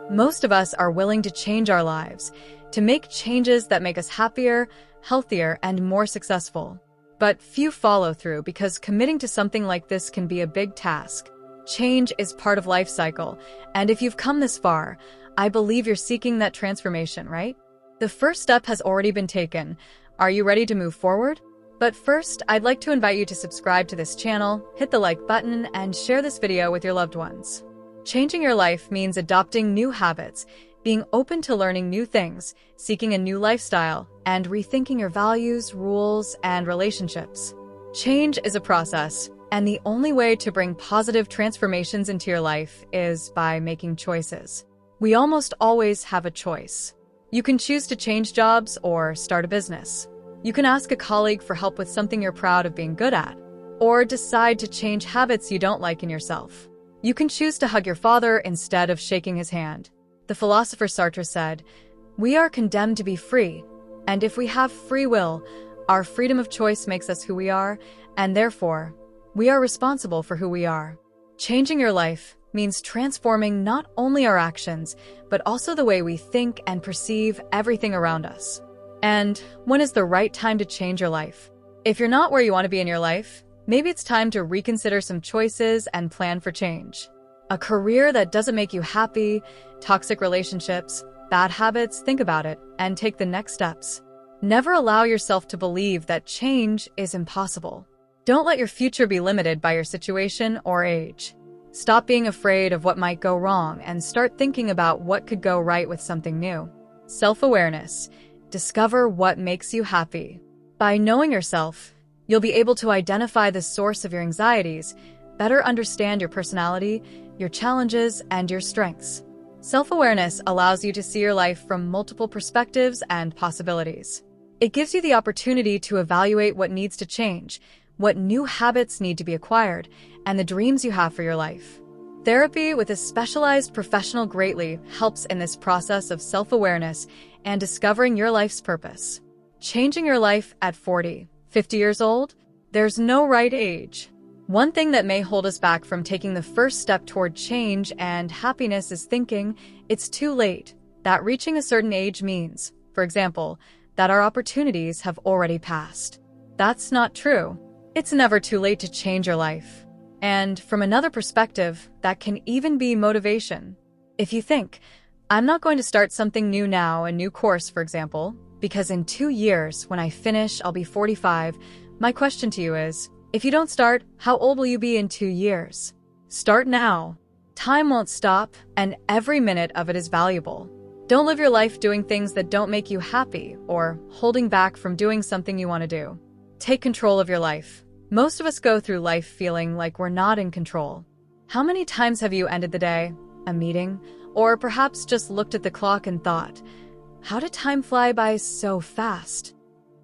Most of us are willing to change our lives, to make changes that make us happier, healthier, and more successful. But few follow through because committing to something like this can be a big task. Change is part of life cycle, and if you've come this far, I believe you're seeking that transformation, right? The first step has already been taken. Are you ready to move forward? But first, I'd like to invite you to subscribe to this channel, hit the like button, and share this video with your loved ones. Changing your life means adopting new habits, being open to learning new things, seeking a new lifestyle, and rethinking your values, rules, and relationships. Change is a process, and the only way to bring positive transformations into your life is by making choices. We almost always have a choice. You can choose to change jobs or start a business. You can ask a colleague for help with something you're proud of being good at, or decide to change habits you don't like in yourself. You can choose to hug your father instead of shaking his hand. The philosopher Sartre said, "We are condemned to be free, and if we have free will, our freedom of choice makes us who we are, and therefore, we are responsible for who we are." Changing your life means transforming not only our actions, but also the way we think and perceive everything around us. And when is the right time to change your life? If you're not where you want to be in your life, maybe it's time to reconsider some choices and plan for change. A career that doesn't make you happy, toxic relationships, bad habits, think about it and take the next steps. Never allow yourself to believe that change is impossible. Don't let your future be limited by your situation or age. Stop being afraid of what might go wrong and start thinking about what could go right with something new. Self-awareness. Discover what makes you happy. By knowing yourself, you'll be able to identify the source of your anxieties, better understand your personality, your challenges, and your strengths. Self-awareness allows you to see your life from multiple perspectives and possibilities. It gives you the opportunity to evaluate what needs to change, what new habits need to be acquired, and the dreams you have for your life. Therapy with a specialized professional greatly helps in this process of self-awareness and discovering your life's purpose. Changing your life at 40, 50 years old? There's no right age. One thing that may hold us back from taking the first step toward change and happiness is thinking it's too late, that reaching a certain age means, for example, that our opportunities have already passed. That's not true. It's never too late to change your life. And from another perspective, that can even be motivation. If you think, I'm not going to start something new now, a new course, for example, because in 2 years, when I finish, I'll be 45, my question to you is, if you don't start, how old will you be in 2 years? Start now. Time won't stop, and every minute of it is valuable. Don't live your life doing things that don't make you happy or holding back from doing something you want to do. Take control of your life. Most of us go through life feeling like we're not in control. How many times have you ended the day, a meeting, or perhaps just looked at the clock and thought, how did time fly by so fast?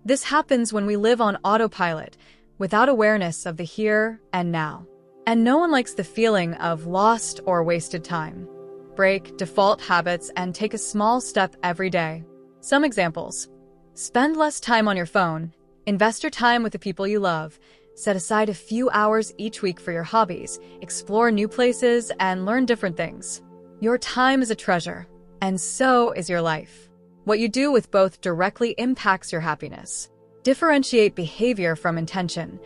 This happens when we live on autopilot, without awareness of the here and now. And no one likes the feeling of lost or wasted time. Break default habits and take a small step every day. Some examples. Spend less time on your phone. Invest your time with the people you love. Set aside a few hours each week for your hobbies. Explore new places and learn different things. Your time is a treasure, and so is your life. What you do with both directly impacts your happiness. Differentiate behavior from intention.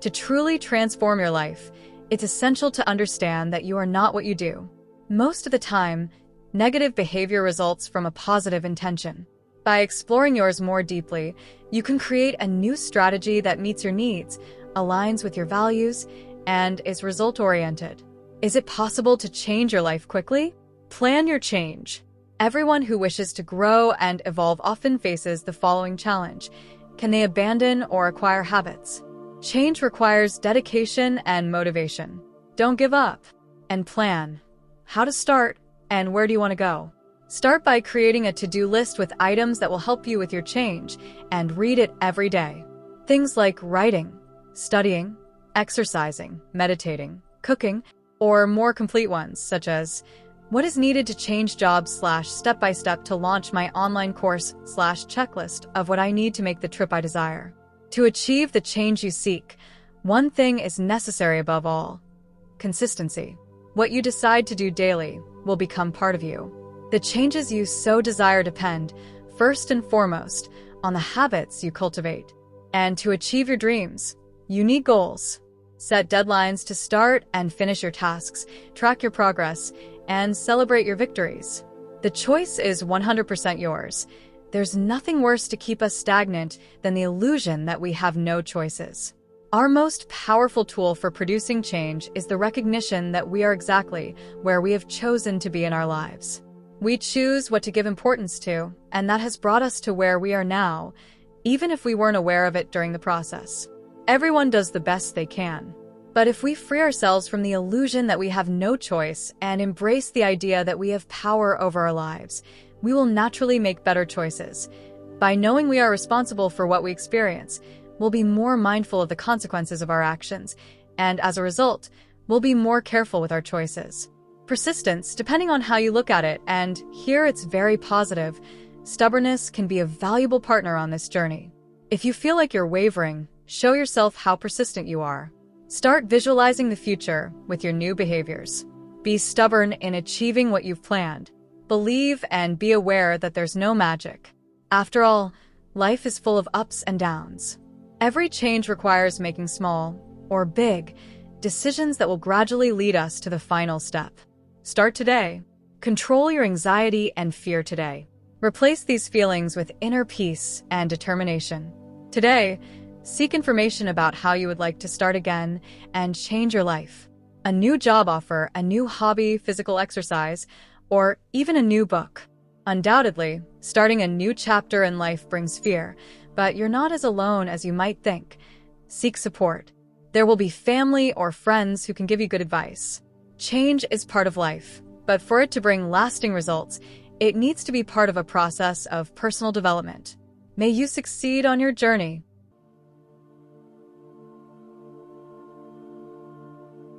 To truly transform your life, it's essential to understand that you are not what you do. Most of the time, negative behavior results from a positive intention. By exploring yours more deeply, you can create a new strategy that meets your needs, aligns with your values, and is result-oriented. Is it possible to change your life quickly? Plan your change. Everyone who wishes to grow and evolve often faces the following challenge. Can they abandon or acquire habits? Change requires dedication and motivation. Don't give up. And plan. How to start and where do you want to go? Start by creating a to-do list with items that will help you with your change and read it every day. Things like writing, studying, exercising, meditating, cooking, or more complete ones such as what is needed to change jobs / step-by-step to launch my online course / checklist of what I need to make the trip I desire. To achieve the change you seek, one thing is necessary above all: consistency. What you decide to do daily will become part of you. The changes you so desire depend, first and foremost, on the habits you cultivate. And to achieve your dreams, you need goals. Set deadlines to start and finish your tasks, track your progress, and celebrate your victories. The choice is 100% yours. There's nothing worse to keep us stagnant than the illusion that we have no choices. Our most powerful tool for producing change is the recognition that we are exactly where we have chosen to be in our lives. We choose what to give importance to, and that has brought us to where we are now, even if we weren't aware of it during the process. Everyone does the best they can. But if we free ourselves from the illusion that we have no choice and embrace the idea that we have power over our lives, we will naturally make better choices. By knowing we are responsible for what we experience, we'll be more mindful of the consequences of our actions, and as a result, we'll be more careful with our choices. Persistence, depending on how you look at it, and here it's very positive, stubbornness can be a valuable partner on this journey. If you feel like you're wavering, show yourself how persistent you are. Start visualizing the future with your new behaviors. Be stubborn in achieving what you've planned. Believe and be aware that there's no magic. After all, life is full of ups and downs. Every change requires making small, or big, decisions that will gradually lead us to the final step. Start today. Control your anxiety and fear today. Replace these feelings with inner peace and determination. Today, seek information about how you would like to start again and change your life. A new job offer, a new hobby, physical exercise, or even a new book. Undoubtedly, starting a new chapter in life brings fear, but you're not as alone as you might think. Seek support. There will be family or friends who can give you good advice. Change is part of life, but for it to bring lasting results, it needs to be part of a process of personal development. May you succeed on your journey.